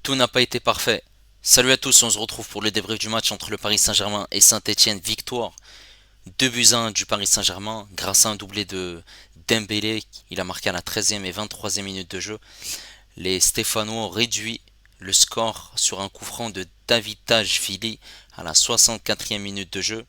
Tout n'a pas été parfait. Salut à tous, on se retrouve pour le débrief du match entre le Paris Saint-Germain et Saint-Etienne. Victoire 2 buts à 1 du Paris Saint-Germain grâce à un doublé de Dembélé. Il a marqué à la 13e et 23e minute de jeu. Les Stéphanois ont réduit le score sur un coup franc de David Tajvili à la 64e minute de jeu.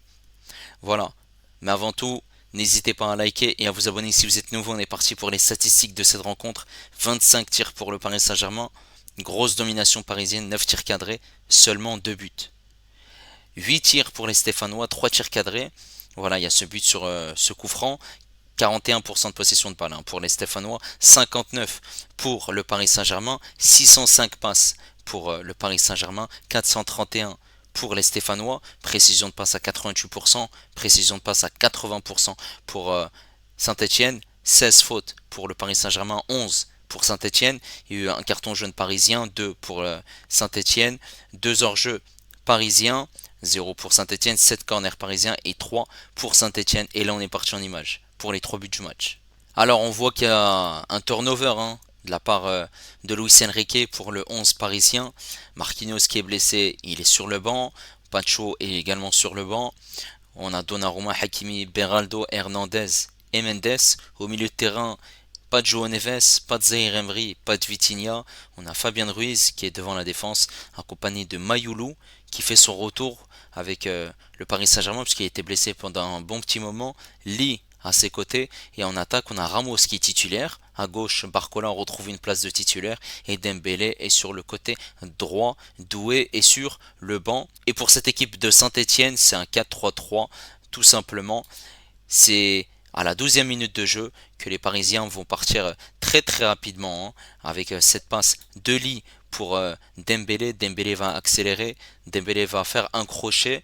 Voilà. Mais avant tout, n'hésitez pas à liker et à vous abonner si vous êtes nouveau. On est parti pour les statistiques de cette rencontre. 25 tirs pour le Paris Saint-Germain. Grosse domination parisienne, 9 tirs cadrés, seulement 2 buts. 8 tirs pour les Stéphanois, 3 tirs cadrés. Voilà, il y a ce but sur ce coup franc. 41% de possession de balle pour les Stéphanois, 59 pour le Paris Saint-Germain, 605 passes pour le Paris Saint-Germain, 431 pour les Stéphanois, précision de passe à 88%, précision de passe à 80% pour Saint-Etienne, 16 fautes pour le Paris Saint-Germain, 11 pour Saint-Etienne, il y a eu un carton jaune parisien, 2 pour Saint-Etienne, 2 hors-jeu parisiens, 0 pour Saint-Etienne, 7 corners parisiens et 3 pour Saint-Etienne. Et là on est parti en image pour les 3 buts du match. Alors on voit qu'il y a un turnover de la part de Luis Enrique pour le 11 parisien. Marquinhos qui est blessé, il est sur le banc. Pacho est également sur le banc. On a Donnarumma, Hakimi, Beraldo, Hernandez et Mendes. Au milieu de terrain, pas de João Neves, pas de Zaire Emery, pas de Vitinha. On a Fabien Ruiz qui est devant la défense, accompagné de Mayoulou qui fait son retour avec le Paris Saint-Germain puisqu'il a été blessé pendant un bon petit moment. Lee à ses côtés et en attaque on a Ramos qui est titulaire. À gauche, Barcola retrouve une place de titulaire et Dembélé est sur le côté droit. Doué est sur le banc. Et pour cette équipe de Saint-Etienne, c'est un 4-3-3 tout simplement. C'est à la 12e minute de jeu que les Parisiens vont partir très très rapidement avec cette passe de Lee pour Dembélé. Dembélé va accélérer, Dembélé va faire un crochet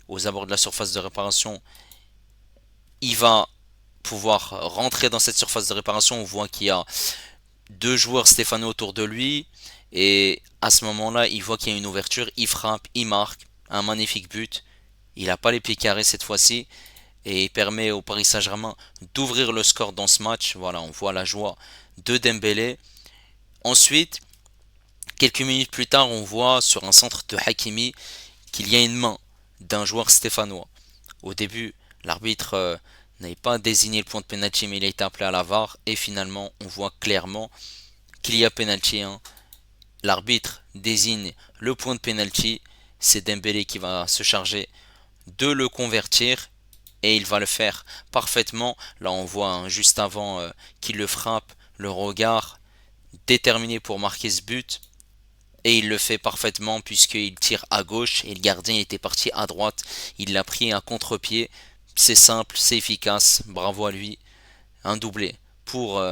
aux abords de la surface de réparation. Il va pouvoir rentrer dans cette surface de réparation. On voit qu'il y a deux joueurs stéphanois autour de lui et à ce moment-là, il voit qu'il y a une ouverture, il frappe, il marque un magnifique but. Il n'a pas les pieds carrés cette fois-ci et il permet au Paris Saint-Germain d'ouvrir le score dans ce match. Voilà, on voit la joie de Dembélé. Ensuite, quelques minutes plus tard, on voit sur un centre de Hakimi qu'il y a une main d'un joueur stéphanois. Au début, l'arbitre n'avait pas désigné le point de pénalty, mais il a été appelé à la VAR et finalement, on voit clairement qu'il y a pénalty. L'arbitre désigne le point de pénalty. C'est Dembélé qui va se charger de le convertir et il va le faire parfaitement. Là, on voit juste avant qu'il le frappe, le regard déterminé pour marquer ce but. Et il le fait parfaitement puisqu'il tire à gauche et le gardien était parti à droite. Il l'a pris à contre-pied. C'est simple, c'est efficace. Bravo à lui. Un doublé pour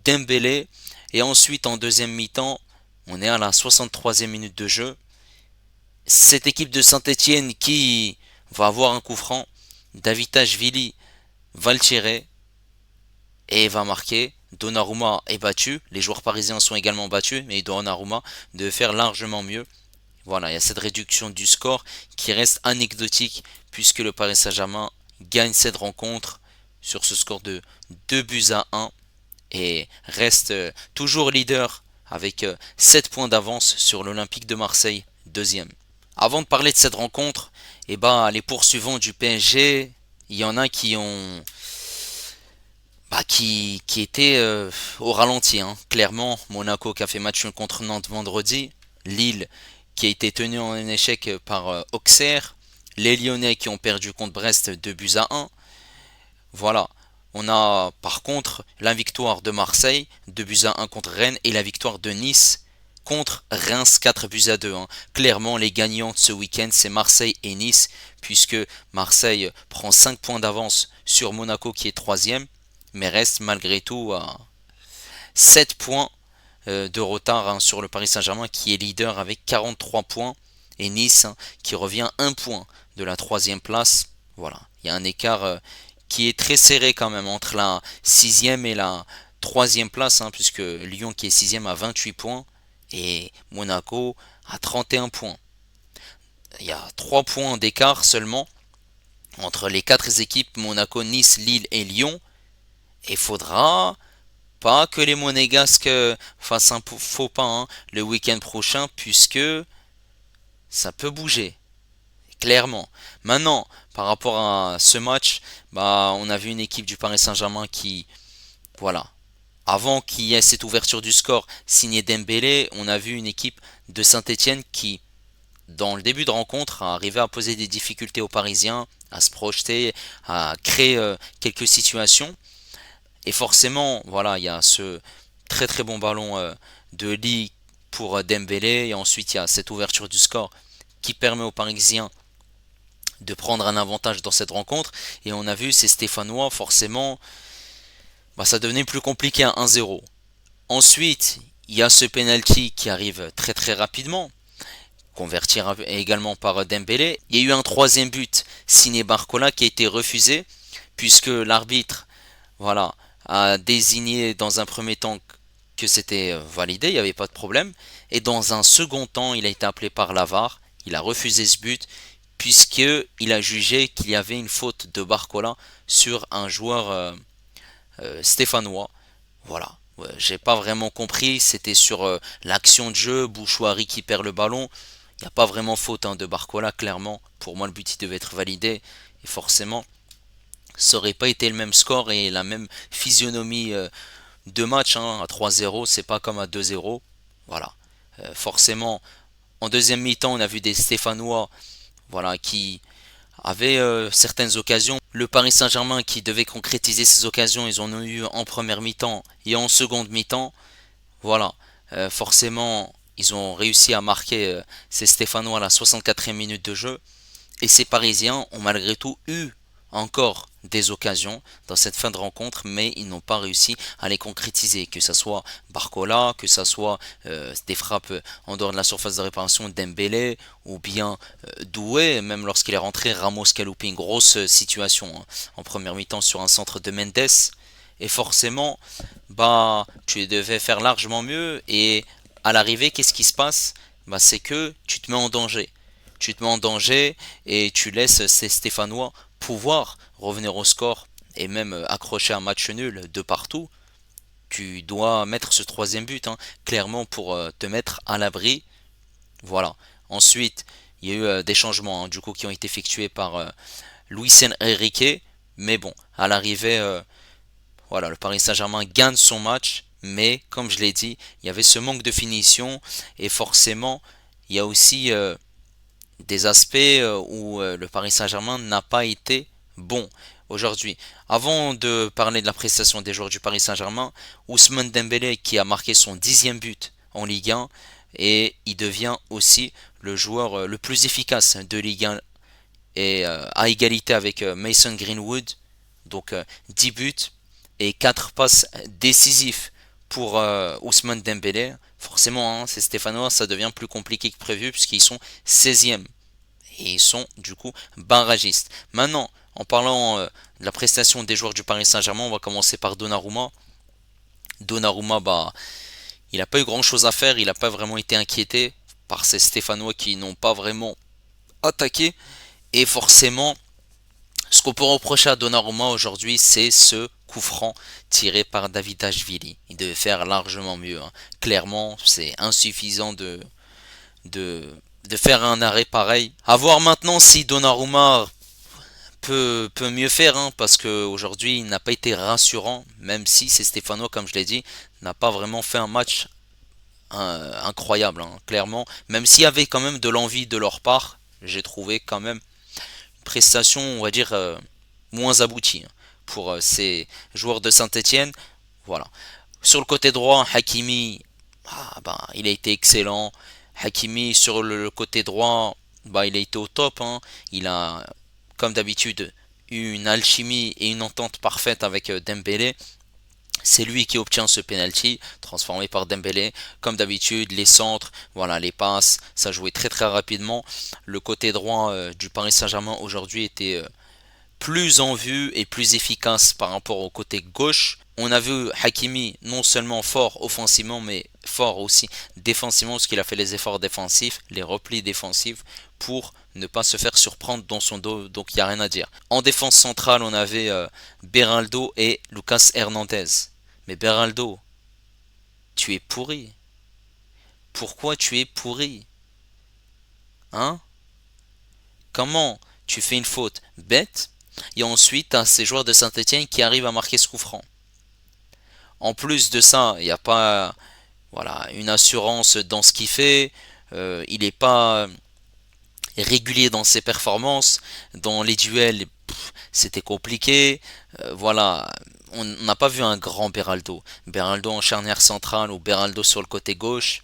Dembélé. Et ensuite en deuxième mi-temps, on est à la 63e minute de jeu. Cette équipe de Saint-Etienne qui va avoir un coup franc. David Tajvili va le tirer et va marquer. Donnarumma est battu. Les joueurs parisiens sont également battus, mais Donnarumma devait faire largement mieux. Voilà, il y a cette réduction du score qui reste anecdotique puisque le Paris Saint-Germain gagne cette rencontre sur ce score de 2 buts à 1 et reste toujours leader avec 7 points d'avance sur l'Olympique de Marseille, deuxième. Avant de parler de cette rencontre, les poursuivants du PSG, il y en a qui ont qui était au ralenti. Clairement, Monaco qui a fait match nul contre Nantes vendredi, Lille qui a été tenu en échec par Auxerre, les Lyonnais qui ont perdu contre Brest 2 buts à 1. Voilà. On a par contre la victoire de Marseille 2 buts à 1 contre Rennes et la victoire de Nice contre Reims 4 buts à 2. Clairement les gagnants de ce week-end c'est Marseille et Nice puisque Marseille prend 5 points d'avance sur Monaco qui est troisième mais reste malgré tout à 7 points de retard sur le Paris Saint-Germain qui est leader avec 43 points et Nice qui revient 1 point de la troisième place. Voilà, il y a un écart qui est très serré quand même entre la sixième et la troisième place puisque Lyon qui est sixième a 28 points et Monaco a 31 points. Il y a 3 points d'écart seulement entre les 4 équipes Monaco, Nice, Lille et Lyon. Et il faudra pas que les Monégasques fassent un faux pas hein, le week-end prochain, puisque ça peut bouger, clairement. Maintenant, par rapport à ce match, bah, on a vu une équipe du Paris Saint-Germain qui, voilà, avant qu'il y ait cette ouverture du score signée Dembélé, on a vu une équipe de Saint-Étienne qui, dans le début de rencontre, a arrivé à poser des difficultés aux Parisiens, à se projeter, à créer quelques situations. Et forcément, voilà, il y a ce très très bon ballon de Lee pour Dembélé. Et ensuite, il y a cette ouverture du score qui permet aux Parisiens de prendre un avantage dans cette rencontre. Et on a vu ces Stéphanois, forcément, bah, ça devenait plus compliqué à 1-0. Ensuite, il y a ce penalty qui arrive très très rapidement, converti également par Dembélé. Il y a eu un troisième but signé Barcola qui a été refusé, puisque l'arbitre, voilà, a désigné dans un premier temps que c'était validé, il n'y avait pas de problème. Et dans un second temps, il a été appelé par la VAR. Il a refusé ce but puisqu'il a jugé qu'il y avait une faute de Barcola sur un joueur stéphanois. Voilà. Ouais, j'ai pas vraiment compris. C'était sur l'action de jeu, Bouchouari qui perd le ballon. Il n'y a pas vraiment faute hein, de Barcola, clairement. Pour moi, le but il devait être validé. Et forcément, ça aurait pas été le même score et la même physionomie de match hein, à 3-0, c'est pas comme à 2-0. Voilà. Forcément, en deuxième mi-temps, on a vu des Stéphanois voilà, qui avaient certaines occasions. Le Paris Saint-Germain qui devait concrétiser ces occasions, ils en ont eu en première mi-temps et en seconde mi-temps. Voilà. Forcément, ils ont réussi à marquer ces Stéphanois à la 64e minute de jeu. Et ces Parisiens ont malgré tout eu encore des occasions dans cette fin de rencontre, mais ils n'ont pas réussi à les concrétiser, que ce soit Barcola, que ce soit des frappes en dehors de la surface de réparation Dembélé, ou bien Doué, même lorsqu'il est rentré, Ramos qui a loupé une grosse situation hein, en première mi-temps sur un centre de Mendes, et forcément, bah, tu devais faire largement mieux, et à l'arrivée, qu'est-ce qui se passe? Bah, c'est que tu te mets en danger. Tu te mets en danger et tu laisses ces Stéphanois pouvoir revenir au score et même accrocher un match nul de partout. Tu dois mettre ce troisième but, hein, clairement pour te mettre à l'abri. Voilà. Ensuite, il y a eu des changements hein, du coup qui ont été effectués par Luis Enrique. Mais bon, à l'arrivée, voilà, le Paris Saint-Germain gagne son match. Mais comme je l'ai dit, il y avait ce manque de finition et forcément, il y a aussi des aspects où le Paris Saint-Germain n'a pas été bon aujourd'hui. Avant de parler de la prestation des joueurs du Paris Saint-Germain, Ousmane Dembélé qui a marqué son 10e but en Ligue 1 et il devient aussi le joueur le plus efficace de Ligue 1 et à égalité avec Mason Greenwood. Donc 10 buts et 4 passes décisives pour Ousmane Dembélé. Forcément, hein, ces Stéphanois, ça devient plus compliqué que prévu puisqu'ils sont 16e. Et ils sont du coup barragistes. Maintenant, en parlant de la prestation des joueurs du Paris Saint-Germain, on va commencer par Donnarumma. Donnarumma, bah, il n'a pas eu grand-chose à faire, il n'a pas vraiment été inquiété par ces Stéphanois qui n'ont pas vraiment attaqué. Et forcément, ce qu'on peut reprocher à Donnarumma aujourd'hui, c'est ce coup franc tiré par Davidashvili. Il devait faire largement mieux. Hein. Clairement, c'est insuffisant de, de faire un arrêt pareil. À voir maintenant si Donnarumma peut mieux faire, hein, parce qu'aujourd'hui il n'a pas été rassurant, même si c'est Stéphano, comme je l'ai dit, n'a pas vraiment fait un match incroyable, hein, clairement. Même s'il y avait quand même de l'envie de leur part, j'ai trouvé quand même une prestation, on va dire, moins aboutie hein, pour ces joueurs de Saint-Étienne. Voilà. Sur le côté droit, Hakimi, il a été excellent. Hakimi sur le côté droit, bah, il a été au top. Hein. Il a, comme d'habitude, eu une alchimie et une entente parfaite avec Dembélé. C'est lui qui obtient ce penalty transformé par Dembélé. Comme d'habitude, les centres, voilà, les passes, ça jouait très très rapidement. Le côté droit du Paris Saint-Germain aujourd'hui était plus en vue et plus efficace par rapport au côté gauche. On a vu Hakimi non seulement fort offensivement, mais fort aussi défensivement, parce qu'il a fait les efforts défensifs, les replis défensifs, pour ne pas se faire surprendre dans son dos, donc il n'y a rien à dire. En défense centrale, on avait Beraldo et Lucas Hernandez. Mais Beraldo, tu es pourri. Pourquoi tu es pourri? Hein? Comment tu fais une faute bête et ensuite t'as ces joueurs de Saint-Etienne qui arrivent à marquer ce coup franc? En plus de ça, il n'y a pas voilà, une assurance dans ce qu'il fait. Il n'est pas régulier dans ses performances. Dans les duels, c'était compliqué. Voilà, on n'a pas vu un grand Beraldo. Beraldo en charnière centrale ou Beraldo sur le côté gauche.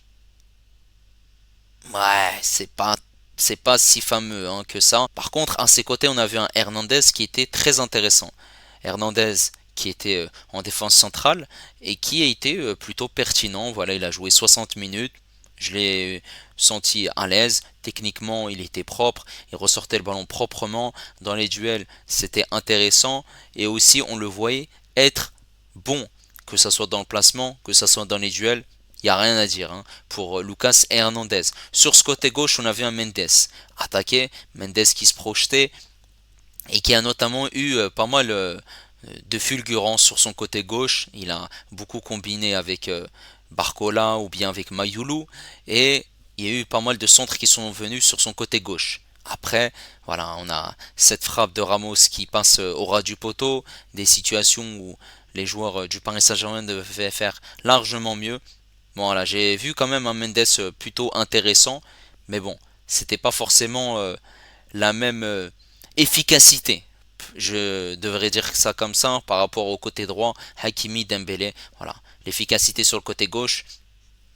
Ouais, c'est pas si fameux hein, que ça. Par contre, à ses côtés, on a vu un Hernandez qui était très intéressant. Hernandez qui était en défense centrale et qui a été plutôt pertinent. Voilà, il a joué 60 minutes. Je l'ai senti à l'aise. Techniquement, il était propre. Il ressortait le ballon proprement. Dans les duels, c'était intéressant. Et aussi, on le voyait être bon. Que ce soit dans le placement, que ce soit dans les duels. Il n'y a rien à dire hein, pour Lucas Hernandez. Sur ce côté gauche, on avait un Mendes attaqué. Mendes qui se projetait et qui a notamment eu pas mal de fulgurance sur son côté gauche. Il a beaucoup combiné avec Barcola ou bien avec Mayulu et il y a eu pas mal de centres qui sont venus sur son côté gauche. Après, voilà, on a cette frappe de Ramos qui passe au ras du poteau, des situations où les joueurs du Paris Saint-Germain devaient faire largement mieux. Bon, voilà, j'ai vu quand même un Mendes plutôt intéressant, mais bon, c'était pas forcément la même efficacité. Je devrais dire ça comme ça par rapport au côté droit, Hakimi, Dembélé. Voilà, l'efficacité sur le côté gauche.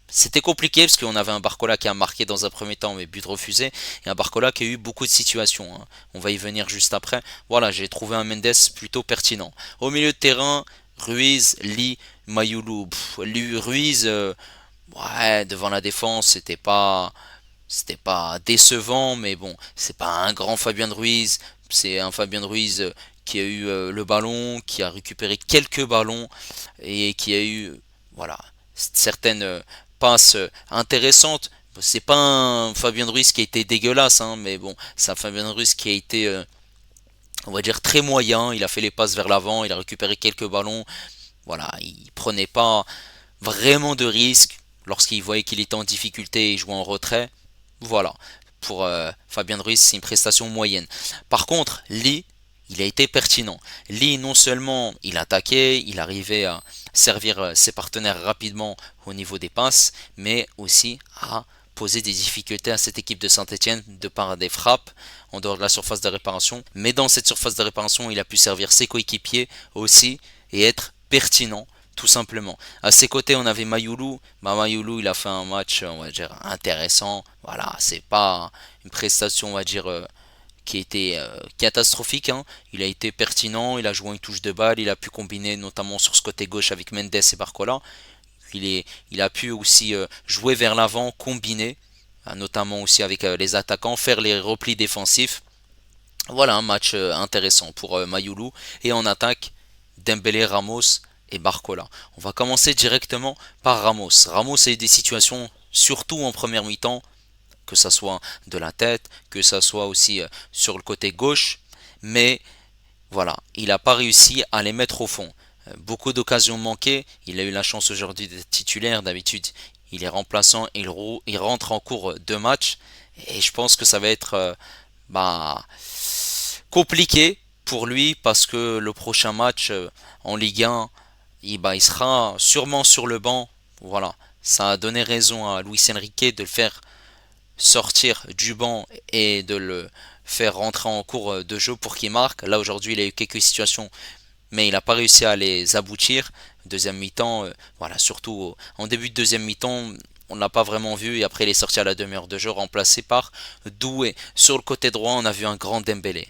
C'était compliqué parce qu'on avait un Barcola qui a marqué dans un premier temps mais but refusé et un Barcola qui a eu beaucoup de situations. Hein. On va y venir juste après. Voilà, j'ai trouvé un Mendes plutôt pertinent. Au milieu de terrain, Ruiz, Lee, Mayulu. Ruiz, ouais, devant la défense, c'était pas décevant, mais bon, c'est pas un grand Fabien Ruiz. C'est un Fabien Ruiz qui a eu le ballon, qui a récupéré quelques ballons et qui a eu, voilà, certaines passes intéressantes. C'est pas un Fabien Ruiz qui a été dégueulasse, hein, mais bon, c'est un Fabien Ruiz qui a été, on va dire, très moyen. Il a fait les passes vers l'avant, il a récupéré quelques ballons. Voilà, il prenait pas vraiment de risques lorsqu'il voyait qu'il était en difficulté et jouait en retrait. Voilà, pour Fabien Ruiz, c'est une prestation moyenne. Par contre, Lee, il a été pertinent. Lee, non seulement il attaquait, il arrivait à servir ses partenaires rapidement au niveau des passes, mais aussi à poser des difficultés à cette équipe de Saint-Etienne de par des frappes en dehors de la surface de réparation. Mais dans cette surface de réparation, il a pu servir ses coéquipiers aussi et être pertinent tout simplement. À ses côtés, on avait Mayulu. Mayulu, il a fait un match, on va dire, intéressant. Voilà, c'est pas une prestation, on va dire, qui était catastrophique. Hein. Il a été pertinent, il a joué une touche de balle, il a pu combiner notamment sur ce côté gauche avec Mendes et Barcola. Il a pu aussi jouer vers l'avant, combiner, notamment aussi avec les attaquants, faire les replis défensifs. Voilà un match intéressant pour Mayulu. Et en attaque, Dembélé, Ramos et Barcola. On va commencer directement par Ramos. Ramos a eu des situations, surtout en première mi-temps, que ça soit de la tête, que ça soit aussi sur le côté gauche, mais voilà, il n'a pas réussi à les mettre au fond. Beaucoup d'occasions manquées, il a eu la chance aujourd'hui d'être titulaire, d'habitude il est remplaçant, il rentre en cours de match, et je pense que ça va être bah, compliqué pour lui parce que le prochain match en Ligue 1, il sera sûrement sur le banc. Voilà, ça a donné raison à Luis Enrique de le faire sortir du banc et de le faire rentrer en cours de jeu pour qu'il marque. Là aujourd'hui il a eu quelques situations mais il n'a pas réussi à les aboutir. Deuxième mi-temps, voilà, surtout en début de deuxième mi-temps, on ne l'a pas vraiment vu et après il est sorti à la demi-heure de jeu remplacé par Doué. Sur le côté droit, on a vu un grand Dembélé.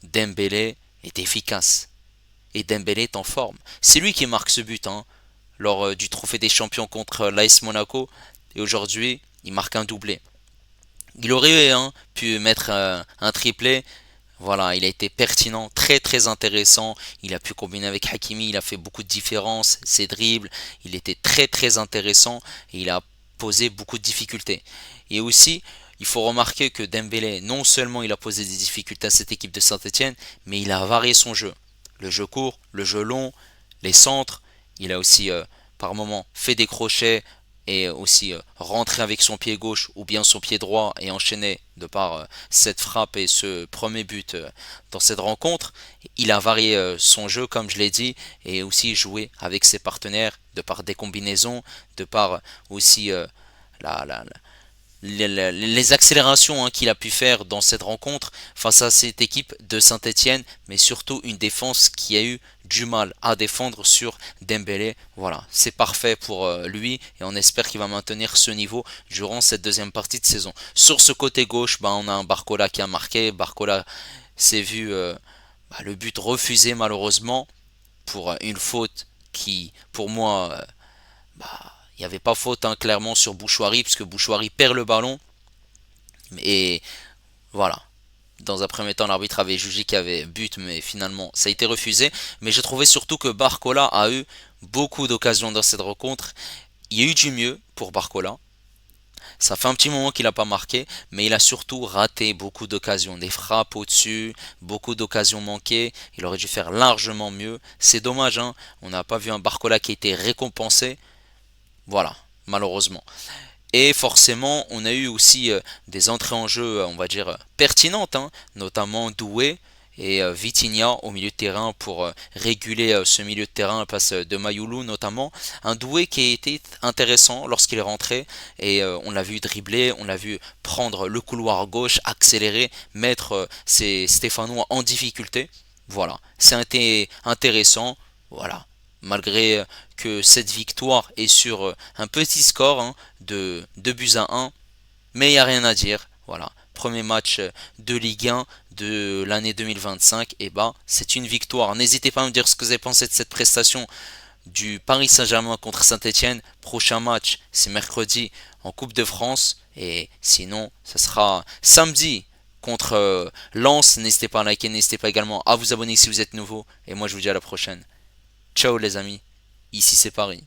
Dembélé est efficace et Dembélé est en forme. C'est lui qui marque ce but hein, lors du trophée des champions contre l'AS Monaco et aujourd'hui il marque un doublé. Il aurait hein, pu mettre un triplé. Voilà, il a été pertinent, très très intéressant. Il a pu combiner avec Hakimi, il a fait beaucoup de différences. Ses dribbles, il était très très intéressant et il a posé beaucoup de difficultés. Et aussi, il faut remarquer que Dembélé, non seulement il a posé des difficultés à cette équipe de Saint-Etienne, mais il a varié son jeu. Le jeu court, le jeu long, les centres. Il a aussi par moment fait des crochets et aussi rentré avec son pied gauche ou bien son pied droit et enchaîné de par cette frappe et ce premier but dans cette rencontre. Il a varié son jeu comme je l'ai dit et aussi joué avec ses partenaires de par des combinaisons, de par aussi la, la, les accélérations qu'il a pu faire dans cette rencontre face à cette équipe de Saint-Etienne, mais surtout une défense qui a eu du mal à défendre sur Dembélé. Voilà, c'est parfait pour lui et on espère qu'il va maintenir ce niveau durant cette deuxième partie de saison. Sur ce côté gauche, on a un Barcola qui a marqué. Barcola s'est vu le but refusé malheureusement pour une faute qui, pour moi, il n'y avait pas faute clairement sur Bouchouari, puisque Bouchouari perd le ballon. Et voilà. Dans un premier temps, l'arbitre avait jugé qu'il y avait but, mais finalement, ça a été refusé. Mais j'ai trouvé surtout que Barcola a eu beaucoup d'occasions dans cette rencontre. Il y a eu du mieux pour Barcola. Ça fait un petit moment qu'il n'a pas marqué, mais il a surtout raté beaucoup d'occasions. Des frappes au-dessus, beaucoup d'occasions manquées. Il aurait dû faire largement mieux. C'est dommage, hein. On n'a pas vu un Barcola qui a été récompensé. Voilà, malheureusement. Et forcément, on a eu aussi des entrées en jeu, on va dire, pertinentes, hein, notamment Doué et Vitinha au milieu de terrain pour réguler ce milieu de terrain, la passe de Mayoulou notamment. Un Doué qui a été intéressant lorsqu'il est rentré et on l'a vu dribbler, on l'a vu prendre le couloir gauche, accélérer, mettre ses Stéphanois en difficulté. Voilà, c'est intéressant. Voilà, malgré que cette victoire est sur un petit score de 2 buts à 1, mais il n'y a rien à dire. Voilà, premier match de Ligue 1 de l'année 2025, et c'est une victoire. N'hésitez pas à me dire ce que vous avez pensé de cette prestation du Paris Saint-Germain contre Saint-Etienne. Prochain match, c'est mercredi en Coupe de France, et sinon, ça sera samedi contre Lens. N'hésitez pas à liker, n'hésitez pas également à vous abonner si vous êtes nouveau, et moi je vous dis à la prochaine. Ciao les amis, ici c'est Paris.